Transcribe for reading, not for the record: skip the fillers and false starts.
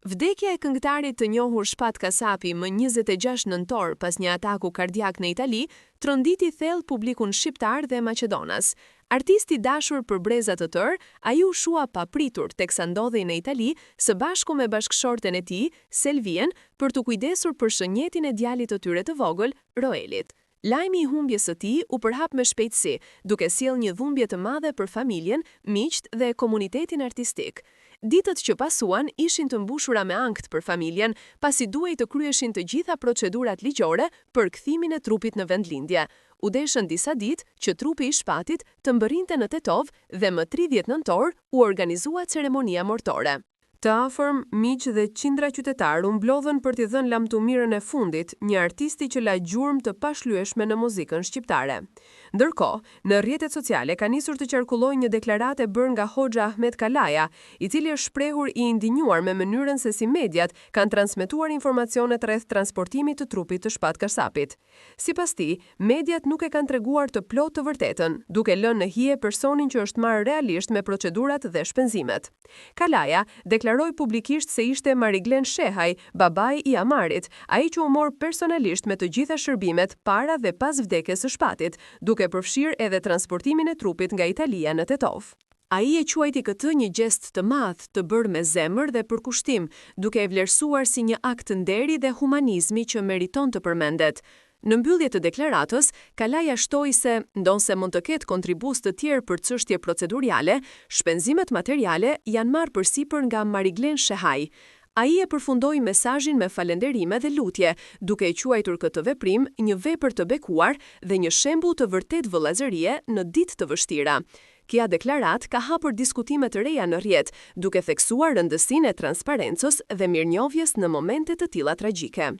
Vdekja e këngëtarit të njohur Shpat Kasapi më 26 nëntor pas një ataku kardiak në Itali, tronditi thellë publikun shqiptar dhe maqedonas. Artisti dashur për breza të tërë, ai u shua papritur teksa ndodhej në Itali së bashku me bashkëshorten e tij, Selvien, për të kujdesur për shënjetin e djalit të tyre të vogël, Roelit. Lajmi i humbjes së tij u përhap me shpejtësi, duke sjellë një dhumbje të madhe për familjen, miqt dhe komunitetin artistik. Ditët që pasuan ishin të mbushura me ankth për familjen, pasi duhej të kryeshin të gjitha procedurat ligjore për kthimin e trupit në vendlindje. U deshën disa ditë që trupi i Shpatit të mbërrinte në Tetov dhe më 30 nëntor u organizua ceremonia mortore. Të afërm, miq dhe qindra qytetar u mblodhen për t'i dhënë lamtumirën e fundit një artisti që la gjurmë të pashlyeshme në muzikën shqiptare. Ndërkohë, në rrjetet sociale ka nisur të qarkullojë një deklaratë e bërë nga Hoxha Ahmet Kalaja, i cili është shprehur i indinjuar me mënyrën se si mediat kanë transmetuar informacionet rreth transportimit të trupit të Shpat Kasapit. Sipas tij, mediat nuk e kanë treguar të plotë të vërtetën, duke lënë në hije personin që është marrë realisht me procedurat dhe shpenzimet. Kalaja deklaroi publikisht se ishte Mariglen Shehaj, babai i Amarit, ai që u mor personalisht me të gjitha shërbimet para dhe pas vdekjes së Shpatit, duke përfshirë edhe transportimin e trupit nga Italia në Tetov. Ai e quajti këtë një gjest të madh, të bërë me zemër dhe për kushtim, duke e vlerësuar si një akt nderi dhe humanizmi që meriton të përmendet. Në mbyllje të deklaratës, Kalaja shtoi se, ndonse mund të ketë kontribus të tjerë për çështje proceduriale, shpenzimet materiale janë marrë përsipër nga Mariglen Shehaj. Ai e përfundoi mesazhin me falënderime dhe lutje, duke e quajtur këtë veprim një vepër të bekuar dhe një shembull të vërtet vëllazërie në ditë të vështira. Kia deklarat ka hapur diskutime të reja në rrjet, duke theksuar rëndësinë e transparencës dhe mirënjohjes në momente të tilla tragjike.